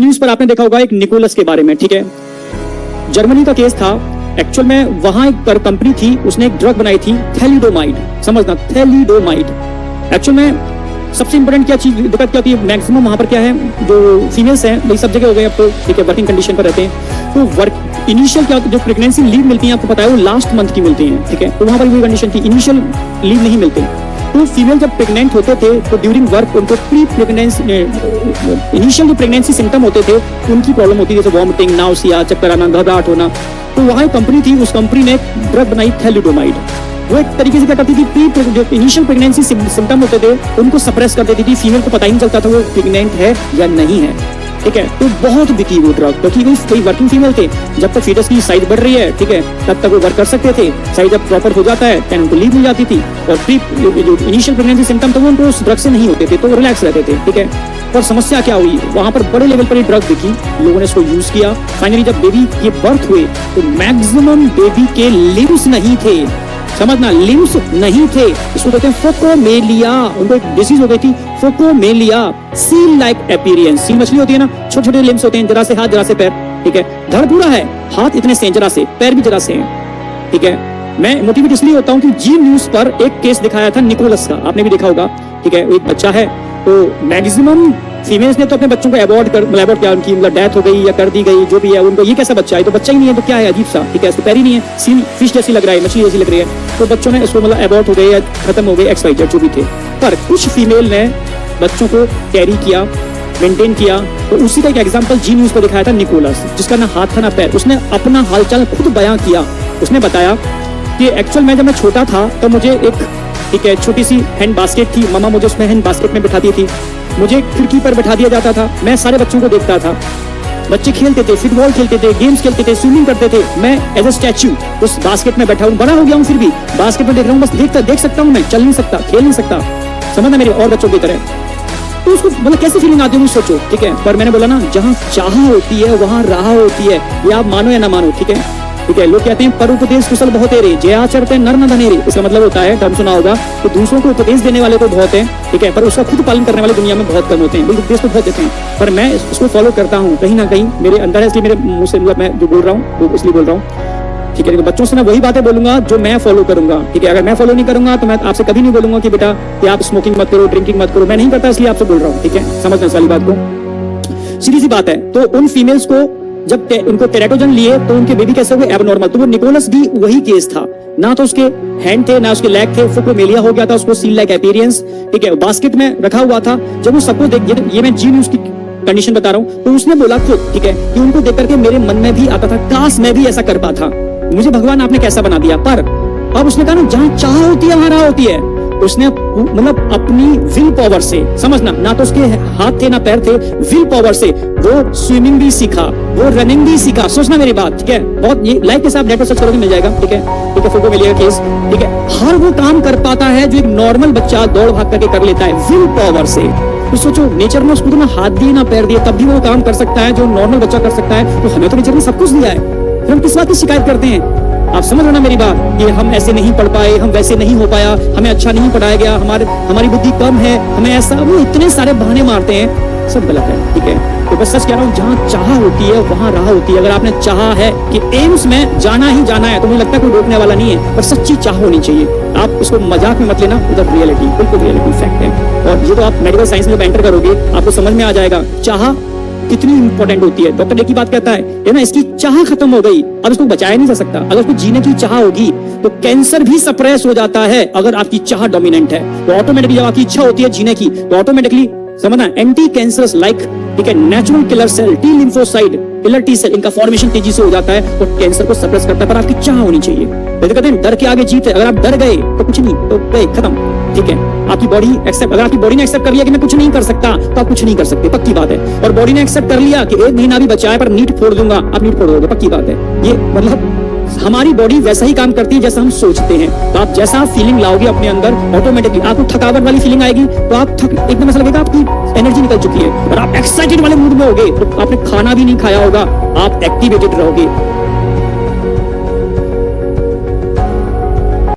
News पर आपने देखा होगा एक निकोलस के बारे में, ठीक है। जर्मनी का केस था। एक्चुअल में वहां एक कंपनी थी, उसने एक ड्रग बनाई थी थैलिडोमाइड, समझना थैलिडोमाइड। एक्चुअल में सबसे इंपॉर्टेंट क्या चीज दिक्कत क्या होती है, मैक्सिमम वहां पर क्या है, जो फीमेल्स हैं भाई सब जगह हो गए अब तो, ठीक है, वर्किंग कंडीशन पर रहते हैं, तो वर्क इनिशियल क्या जो प्रेगनेंसी लीव मिलती है आपको पता है वो लास्ट मंथ की मिलती है, ठीक है। तो वहां पर वही कंडीशन थी, इनिशियल लीव नहीं मिलते। तो फीमेल जब प्रेग्नेंट होते थे तो ड्यूरिंग वर्क उनको प्री प्रेगनेंसी इनिशियल जो प्रेगनेंसी सिम्टम होते थे उनकी प्रॉब्लम होती थी, जैसे वॉमिटिंग, नाउसिया, चक्कर आना, घबराहट होना। तो वहाँ एक कंपनी थी, उस कंपनी ने ड्रग बनाई थैलिडोमाइड। वो एक तरीके से क्या करती थी, जो इनिशियल प्रेगनेंसी सिम्टम होते थे उनको सप्रेस कर देती थी, फीमेल को पता ही नहीं चलता था वो प्रेग्नेंट है या नहीं है, ठीक है। तो बहुत बिकी वो ड्रग, क्योंकि कोई वर्किंग फीमेल थे, जब तक फीटस की साइज बढ़ रही है, ठीक है, तब तक वो वर्क कर सकते थे। साइज जब प्रॉपर हो जाता है तब उनको लीव मिल जाती थी, और प्री जो इनिशियल प्रेगनेंसी सिम्टम थे वो उनको उस ड्रग से नहीं होते थे, तो रिलैक्स रहते थे, ठीक है। और समस्या क्या हुई, वहां पर बड़े लेवल पर ये ड्रग दिखी, लोगों ने इसको यूज किया। फाइनली जब बेबी के बर्थ हुए तो मैक्सिमम बेबी के लिम्स नहीं थे, समझना, लिम्स नहीं थे। इसको कहते हैं फोकोमेलिया। उनको एक डिसीज हो गई थी phocomelia, seal like appearance. Seal मछली होती है ना, छोटे छोटे लिम्स होते हैं, जरा से हाथ जरा से पैर, ठीक है। धड़ पूरा है, हाथ इतने से जरा से, पैर भी जरा से हैं, ठीक है। मैं मोटिवेट इसलिए होता हूँ कि जी न्यूज पर एक केस दिखाया था निकोलस का, आपने भी देखा होगा, ठीक है। एक बच्चा है, तो मैक्सिमम फीमेल्स ने तो अपने बच्चों को अबॉर्ट किया, उनकी मतलब डेथ हो गई या कर दी गई, जो भी है उनको, ये कैसा बच्चा है, तो बच्चा ही नहीं है तो क्या है, अजीब सा, ठीक है। इसको पैर ही नहीं है, सील फिश जैसी लग रहा है, मछली जैसी लग रही है, तो बच्चों ने इसको मतलब अबॉर्ट हो गए या खत्म हो गए, एक्सपाइटेड जो भी थे। पर कुछ फीमेल ने बच्चों को कैरी किया, मेंटेन किया। तो उसी का एक एग्जांपल जी न्यूज पर दिखाया था निकोलस, जिसका ना हाथ था ना पैर। उसने अपना हालचाल खुद बयां किया। उसने बताया कि एक्चुअल में जब मैं छोटा था तो मुझे एक, ठीक है, छोटी सी हैंड बास्केट थी, मम्मा मुझे उसमें हैंड बास्केट में बिठाती थी, मुझे खिड़की पर बैठा दिया जाता था, मैं सारे बच्चों को देखता था, बच्चे खेलते थे, फुटबॉल खेलते थे, गेम्स खेलते थे, स्विमिंग करते थे, मैं एज ए स्टैच्यू उस बास्केट में बैठा हूँ, बड़ा हो गया हूँ, फिर भी बास्केट में देख रहा हूँ, बस देख सकता हूँ, मैं चल नहीं सकता, खेल नहीं सकता, समझना, मेरे और बच्चों की तरह। तो उसको मतलब कैसी फीलिंग आती है सोचो, ठीक है। पर मैंने बोला ना, जहाँ चाह होती है वहां राह होती है, ये आप मानो या ना मानो, ठीक है, ठीक है। लोग कहते हैं पर उपदेश कुशल बहुत तेरे, जय आचरते नर न धनेरे। इसका मतलब होता है, टर्म सुना होगा, तो दूसरों को उपदेश देने वाले तो बहुत हैं, ठीक है, पर उसका खुद पालन करने वाले दुनिया में बहुत कम होते हैं। लोग उपदेश तो बहुत देते हैं, पर मैं इसको फॉलो करता हूँ कहीं ना कहीं, मेरे अंदर है, इसलिए मेरे मुंह से मतलब मैं जो बोल रहा हूँ वो इसलिए बोल रहा हूँ, ठीक है। तो बच्चों से मैं वही बातें बोलूंगा जो मैं फॉलो करूंगा, ठीक है। अगर मैं फॉलो नहीं करूंगा तो मैं आपसे कभी नहीं बोलूंगा कि बेटा कि आप स्मोकिंग मत करो, ड्रिंकिंग मत करो, मैं नहीं करता, इसलिए आपसे बोल रहा हूँ, ठीक है। समझना सारी बात को, सीधी सी बात है। तो उन फीमेल्स को जब उनको टेराटोजन लिए तो उनके बेबी कैसे हुए, एबनॉर्मल। तो वो निकोलस भी वही केस था, ना तो उसके हैंड थे ना उसके लेग थे, फोकोमेलिया हो गया था उसको, सील लाइक अपीयरेंस, ठीक है, बास्केट में रखा हुआ था। जब वो सबको देख, ये मैं जी न्यूज की कंडीशन बता रहा हूँ, तो उसने बोला खुद, ठीक है, कि उनको देख करके मेरे मन में भी आता था, काश मैं भी ऐसा कर पाता, मुझे भगवान आपने कैसा बना दिया। पर अब उसने कहा ना, जहां चाह होती है वहां राह होती है। उसने मतलब अपनी विल पावर से, समझना, ना तो उसके हाथ थे ना पैर थे, विल पावर से वो स्विमिंग भी सीखा, वो रनिंग भी सीखा। सोचना मेरी बात, ठीक है, बहुत ये लाइफ के साथ नेट पर सर्च करोगे मिल जाएगा, ठीक है, ठीक है। फोकोमेलिया केस, ठीक है, हर वो काम कर पाता है जो एक नॉर्मल बच्चा दौड़ भाग करके कर लेता है विल पावर से। तो सोचो, नेचर ने उसको ना हाथ दिए ना पैर दिए, तब भी वो काम कर सकता है जो नॉर्मल बच्चा कर सकता है। तो हमें तो नेचर ने सब कुछ दिया है, फिर हम किस बात की शिकायत करते हैं। आप समझ रहे ना मेरी बात, कि हम ऐसे नहीं पढ़ पाए, हम वैसे नहीं हो पाया, हमें अच्छा नहीं पढ़ाया गया, हमारी बुद्धि कम है, हमें ऐसा, वो इतने सारे बहाने मारते हैं, सब गलत है, ठीक है। तो बस सच कह रहा हूँ, जहाँ चाह होती है वहां राह होती है। अगर आपने चाहा है कि एम्स में जाना ही जाना है, तो मुझे लगता है कोई रोकने वाला नहीं है, पर सच्ची चाह होनी चाहिए। आप उसको मजाक में मत लेना, उधर रियलिटी, बिल्कुल रियलिटी फैक्ट है। और ये तो आप मेडिकल साइंस में जब एंटर करोगे आपको समझ में आ जाएगा चाह कितनी इंपॉर्टेंट होती है। डॉक्टर एक ही बात कहता है ना, इसकी चाह खत्म हो गई, अब इसको बचाया नहीं जा सकता। अगर उसको जीने की चाह होगी तो कैंसर भी सप्रेस हो जाता है। अगर आपकी चाह डोमिनेंट है तो ऑटोमेटिकली, जब आपकी इच्छा होती है जीने की, तो ऑटोमेटिकली समझना, एंटी कैंसरस लाइक, ठीक है, natural killer cell, T lymphocyte, killer T cell, इनका फॉर्मेशन तेजी से हो जाता है और कैंसर को सप्रेस करता है। पर आपकी चाह होनी चाहिए। कहते हैं डर के आगे जीत है। अगर आप डर गए तो कुछ नहीं, तो गए, खत्म, ठीक है। आपकी बॉडी एक्सेप्ट, अगर आपकी बॉडी ने एक्सेप्ट कर लिया कि मैं कुछ नहीं कर सकता, तो आप कुछ नहीं कर सकते, पक्की बात है। और बॉडी ने एक्सेप्ट कर लिया कि 1 महीना भी बचा है पर नीट फोड़ दूंगा, आप नीट फोड़ दोगे, पक्की बात है। ये मतलब हमारी बॉडी वैसा ही काम करती है जैसा हम सोचते हैं। तो आप जैसा फीलिंग लाओगे अपने अंदर, ऑटोमेटिकली आपको थकावट वाली फीलिंग आएगी, तो आप एकदम ऐसा लगेगा आपकी एनर्जी निकल चुकी है। और आप एक्साइटेड वाले मूड में होगे तो आपने खाना भी नहीं खाया होगा, आप एक्टिवेटेड रहोगे।